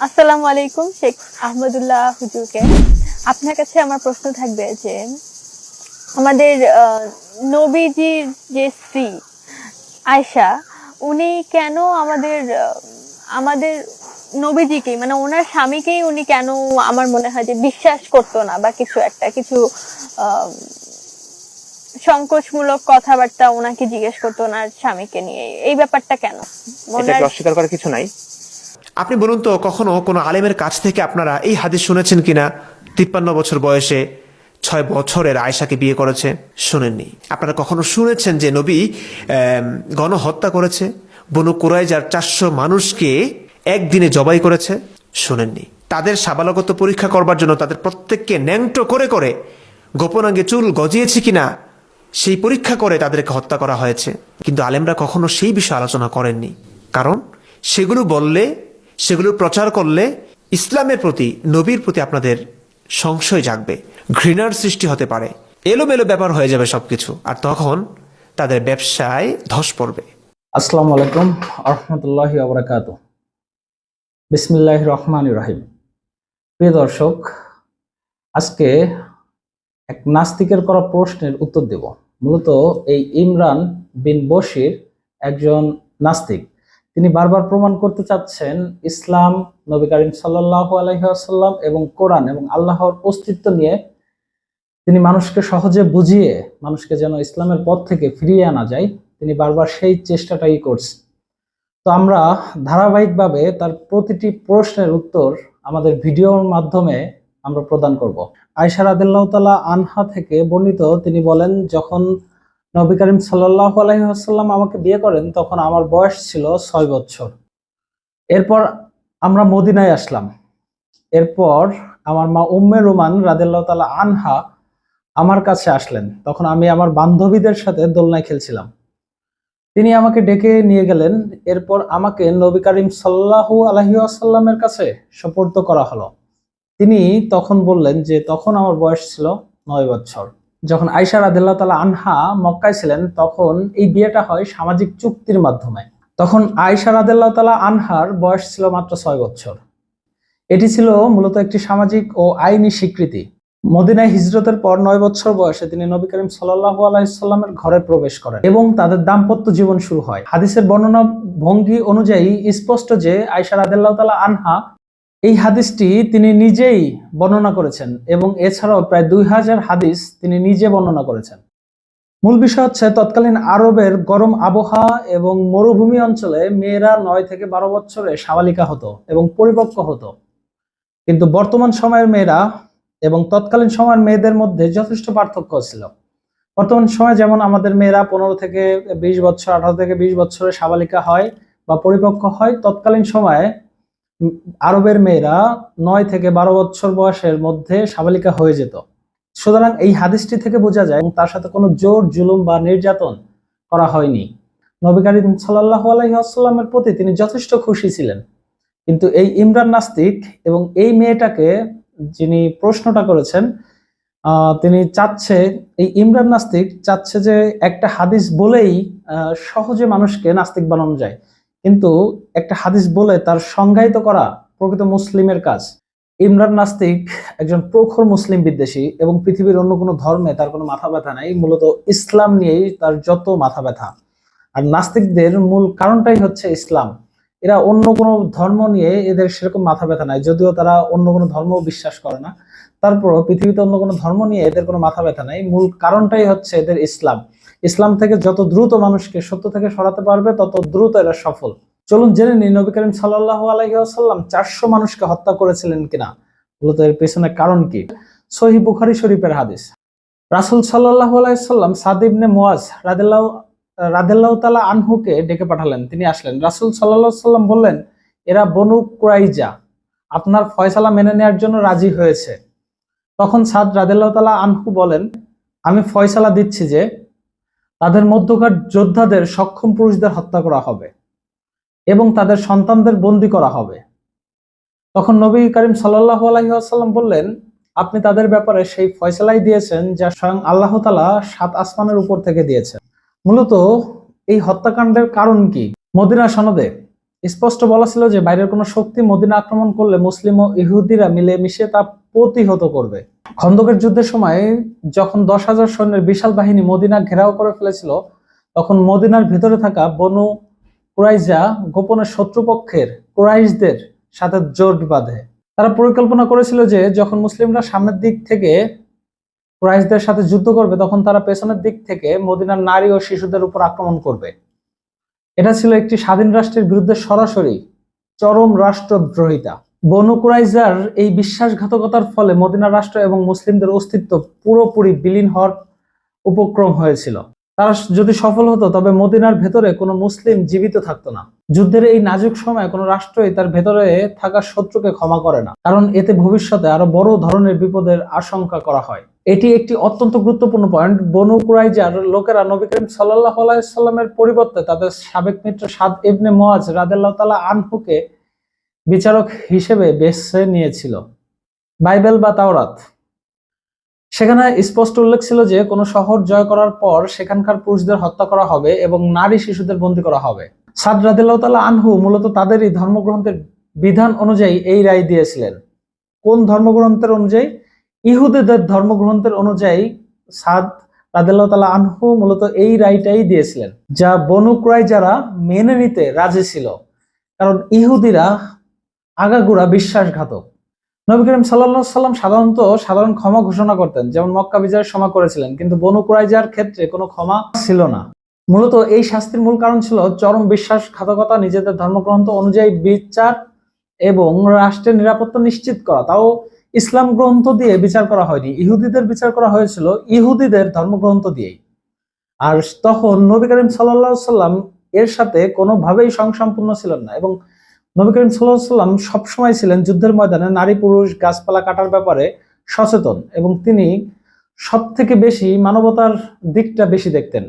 আসসালামু আলাইকুম শেখ আহমদুল্লাহ হুজুরকে। আপনার কাছে আমার প্রশ্ন থাকবে যে আমাদের নবীজির যে স্ত্রী আয়েশা, উনি কেন আমাদের নবীজিকে মানে ওনার স্বামীকেই উনি কেন আমার মনে হয় যে বিশ্বাস করতো না, বা কিছু আহ, সংকোচমূলক কথাবার্তা ওনাকে জিজ্ঞেস করতো ওনার স্বামীকে নিয়ে, এই ব্যাপারটা কেন? এটাকে ওনার অস্বীকার করার কিছু নাই। আপনি বলুন তো, কখনো কোনো আলেমের কাছ থেকে আপনারা এই হাদিস শুনেছেন কিনা? 53 বছর বয়সে 6 বছরের আয়েশাকে বিয়ে করেছে, শুনেননি। আপনারা কখনো শুনেছেন যে নবী গণহত্যা করেছে, বনু কুরাইজার 400 মানুষকে একদিনে জবাই করেছে? শুনেননি। তাদের সাবালকত্ব পরীক্ষা করবার জন্য তাদের প্রত্যেককে ন্যাংটো করে করে গোপনাঙ্গে চুল গজিয়েছে কিনা সেই পরীক্ষা করে তাদেরকে হত্যা করা হয়েছে। কিন্তু আলেমরা কখনো সেই বিষয়ে আলোচনা করেননি, কারণ সেগুলো বললে, সেগুলো প্রচার করলে ইসলামের প্রতি, নবীর প্রতি আপনাদের সংশয় জাগবে, ঘৃণার সৃষ্টি হতে পারে, এলোমেলো ব্যাপার হয়ে যাবে সবকিছু, আর তখন তাদের ব্যবসায় ধস পড়বে। আসসালামু আলাইকুম আরহামতুল্লাহি ওয়া বারাকাতুহু। বিসমিল্লাহির রহমানির রহিম। প্রিয় দর্শক, আজকে এক নাস্তিকের করা প্রশ্নের উত্তর দেব। মূলত এই ইমরান বিন বশির একজন নাস্তিক। তিনি বারবার প্রমাণ করতে চাচ্ছেন ইসলাম, নবী করিম সাল্লাল্লাহু আলাইহি ওয়াসাল্লাম এবং কোরআন এবং আল্লাহর অস্তিত্ব নিয়ে তিনি মানুষকে সহজে বুঝিয়ে মানুষকে যেন ইসলামের পথ থেকে ফিরিয়ে আনা যায়, তিনি বারবার সেই চেষ্টাটাই করছেন। তো আমরা ধারাবাহিকভাবে তার প্রতিটি প্রশ্নের উত্তর আমাদের ভিডিওর মাধ্যমে আমরা প্রদান করব। আয়েশা রাদিয়াল্লাহু তাআলা আনহা থেকে বর্ণিত, তিনি বলেন, যখন নবী করিম সাল্লাল্লাহু আলাইহি ওয়াসাল্লাম আমাকে বিয়ে করেন তখন আমার বয়স ছিল 6 বছর। এরপর আমরা মদিনায় আসলাম। এরপর আমার মা উম্মে রুমান রাদিয়াল্লাহু তাআলা আনহা আমার কাছে আসলেন। তখন আমি আমার বান্ধবীদের সাথে দোলনায় খেলছিলাম। তিনি আমাকে ডেকে নিয়ে গেলেন। এরপর আমাকে নবী করিম সাল্লাল্লাহু আলাইহি ওয়াসাল্লামের কাছে সোপর্দ করা হলো। তিনি তখন বললেন যে তখন আমার বয়স ছিল 9 বছর। যখন আয়েশা রাদিয়াল্লাহু তাআলা আনহা মক্কায় ছিলেন তখন এই বিয়েটা হয় সামাজিক চুক্তির মাধ্যমে। তখন আয়েশা রাদিয়াল্লাহু তাআলা আনহার বয়স ছিল মাত্র 6 বছর। এটি ছিল মূলত একটি সামাজিক ও আইনি স্বীকৃতি। মদিনায় হিজরতের পর 9 বছর বয়সে তিনি নবী করিম সাল্লাল্লাহু আলাইহি সাল্লামের ঘরে প্রবেশ করেন এবং তাদের দাম্পত্য জীবন শুরু হয়। হাদিসের বর্ণনা ভঙ্গি অনুযায়ী স্পষ্ট যে আয়েশা রাদিয়াল্লাহু তাআলা আনহা এই হাদিসটি তিনি নিজেই বর্ণনা করেছেন এবং এছাড়াও প্রায় 2000 হাদিস তিনি নিজে বর্ণনা করেছেন। মূল বিষয় হচ্ছে, তৎকালীন আরবের গরম আবহাওয়া এবং মরুভূমি অঞ্চলে মেয়েরা 9 থেকে 12 বছরে সাবালিকা হতো এবং পরিপক্ক হতো। কিন্তু বর্তমান সময়ের মেয়েরা এবং তৎকালীন সময়ের মেয়েদের মধ্যে যথেষ্ট পার্থক্য ছিল। বর্তমান সময়ে যেমন আমাদের মেয়েরা 15 থেকে 20 বছর, 18 থেকে 20 বছরে সাবালিকা হয় বা পরিপক্ক হয়, তৎকালীন সময়ে আরবের মেয়েরা 9 থেকে 12 বছর বয়সের মধ্যে সাবালিকা হয়ে যেত। সুতরাং এই হাদিসটি থেকে বোঝা যায় তার সাথে কোনো জোর জুলুম বা নির্যাতন করা হয়নি। নবী করিম সাল্লাল্লাহু আলাইহি ওয়াসাল্লামের প্রতি তিনি যথেষ্ট খুশি ছিলেন। কিন্তু এই ইমরান নাস্তিক এবং এই মেয়েটাকে যিনি প্রশ্নটা করেছেন, তিনি চাচ্ছে, এই ইমরান নাস্তিক চাচ্ছে যে একটা হাদিস বলেই সহজে মানুষকে নাস্তিক বানানো যায়, কিন্তু একটা হাদিস বলে তার সংজ্ঞায়িত করা প্রকৃত মুসলিমের কাজ। ইমরান নাস্তিক একজন প্রখর মুসলিম বিদ্বেষী এবং পৃথিবীর অন্য কোনো ধর্মে তার কোনো মাথা ব্যথা নাই, মূলত ইসলাম নিয়েই তার যত মাথা ব্যথা। আর নাস্তিকদের মূল কারণটাই হচ্ছে ইসলাম। এরা অন্য কোনো ধর্ম নিয়ে এদের সেরকম মাথা ব্যথা নাই, যদিও তারা অন্য কোনো ধর্ম বিশ্বাস করে না, তারপরও পৃথিবীতে অন্য কোনো ধর্ম নিয়ে এদের কোনো মাথা ব্যথা নাই। মূল কারণটাই হচ্ছে এদের ইসলাম। ইসলাম থেকে যত দ্রুত মানুষকে সত্য থেকে সরাতে পারবে তত দ্রুত এরা সফল। চলুন জেনে নিই নবী করিম সাল্লাল্লাহু আলাইহি ওয়াসাল্লাম 400 মানুষকে হত্যা করেছিলেন কিনা, মূলত এর পেছনে কারণ কি। সহিহ বুখারী শরীফের হাদিস। রাসূল সাল্লাল্লাহু আলাইহি ওয়াসাল্লাম সাদ ইবনে মুআজ রাদিয়াল্লাহু তাআলা আনহুকে ডেকে পাঠালেন। তিনি আসলেন। রাসূল সাল্লাল্লাহু আলাইহি ওয়াসাল্লাম বললেন, এরা বনু কুরাইজা আপনার ফয়সালা মেনে নেওয়ার জন্য রাজি হয়েছে। তখন সাদ রাদিয়াল্লাহু তাআলা আনহু বলেন, আমি ফয়সালা দিচ্ছি যে তাদের মধ্যকার যোদ্ধাদের সক্ষম পুরুষদের হত্যা করা হবে এবং তাদের সন্তানদের বন্দী করা হবে। তখন নবী করিম সাল্লাল্লাহু আলাইহি ওয়াসাল্লাম বললেন, আপনি তাদের ব্যাপারে সেই ফয়সালাই দিয়েছেন যা স্বয়ং আল্লাহ তাআলা 7 আসমানের উপর থেকে দিয়েছেন। মূলত এই হত্যাকাণ্ডের কারণ কি? মদিনা সনদে স্পষ্ট বলা ছিল যে বাইরের কোনো শক্তি মদিনা আক্রমণ করলে মুসলিম ও ইহুদিরা মিলে মিশে তা প্রতিহত করবে। খন্দকের যুদ্ধের সময় যখন 10,000 সৈন্যের বিশাল বাহিনী মদিনা ঘেরাও করে ফেলেছিল, তখন মদিনার ভেতরে থাকা বনু কুরাইজা গোপনে শত্রুপক্ষের কুরাইশদের সাথে জোট বাঁধে। তারা পরিকল্পনা করেছিল যে যখন মুসলিমরা সামনের দিক থেকে কুরাইশদের সাথে যুদ্ধ করবে, তখন তারা পেছনের দিক থেকে মদিনার নারী ও শিশুদের উপর আক্রমণ করবে। এটা ছিল একটি স্বাধীন রাষ্ট্রের বিরুদ্ধে সরাসরি চরম রাষ্ট্রদ্রোহিতা। বনু কুরাইজার এই বিশ্বাসঘাতকতার ফলে মদিনা রাষ্ট্র এবং মুসলিমদের অস্তিত্ব পুরোপুরি বিলীন হওয়ার উপক্রম হয়েছিল। তারা যদি সফল হতো তবে মদিনার ভেতরে কোনো মুসলিম জীবিত থাকতো না। যুদ্ধের এই নাজুক সময় কোনো রাষ্ট্রই তার ভেতরে থাকা শত্রুকে ক্ষমা করে না, কারণ এতে ভবিষ্যতে আরো বড় ধরনের বিপদের আশঙ্কা করা হয়। এটি একটি অত্যন্ত গুরুত্বপূর্ণ পয়েন্ট। বনু কুরাইজার লোকেরা নবী করিম সাল্লাল্লাহু আলাইহি সাল্লামের পরিবর্তে তাদের সাবেক মিত্র সাদ ইবনে মুআজ রাদিয়াল্লাহু তাআলা আনহুকে বিচারক হিসেবে বেছে নিয়েছিল। বাইবেল বা তাওরাত, সেখানে স্পষ্ট উল্লেখ ছিল যে কোনো শহর জয় করার পর সেখানকার পুরুষদের হত্যা করা হবে এবং নারী শিশুদের বন্দী করা হবে। সাদ রাদিয়াল্লাহু তাআলা আনহু মূলত তাদেরই ধর্মগ্রন্থের বিধান অনুযায়ী এই রায় দিয়েছিলেন। কোন ধর্মগ্রন্থের অনুযায়ী? ইহুদিদের ধর্মগ্রন্থের অনুযায়ী সাদ রাদিয়াল্লাহু তাআলা আনহু মূলত এই রায়টাই দিয়েছিলেন, যা বনু কুরাইজারা মেনে নিতে রাজি ছিল, কারণ ইহুদিরা আগাগোড়া বিশ্বাসঘাতক। নবী করিম সাল্লাল্লাহু আলাইহি সাল্লাম সাধারণ ক্ষমা ঘোষণা করতেন, যেমন মক্কা বিজয়ের সময় করেছিলেন, কিন্তু বনু কুরাইজার ক্ষেত্রে কোনো ক্ষমা ছিল না। মূলত এই শাস্তির মূল কারণ ছিল চরম বিশ্বাসঘাতকতা, নিজেদের ধর্মগ্রন্থ অনুযায়ী বিচার এবং রাষ্ট্রের নিরাপত্তা নিশ্চিত করা। তাও ইসলাম গ্রন্থ দিয়ে বিচার করা হয়নি, ইহুদিদের বিচার করা হয়েছিল ইহুদিদের ধর্মগ্রন্থ দিয়েই। আর তখন নবী করিম সাল্লাল্লাহু আলাইহি সাল্লাম এর সাথে কোনোভাবেই সংসম্পূর্ণ ছিলেন না, এবং নবী করিম সাল্লাল্লাহু আলাইহি সাল্লাম সবসময় ছিলেন যুদ্ধের ময়দানে নারী পুরুষ গাছপালা কাটার ব্যাপারে সচেতন, এবং তিনি সব থেকে বেশি মানবতার দিকটা বেশি দেখতেন।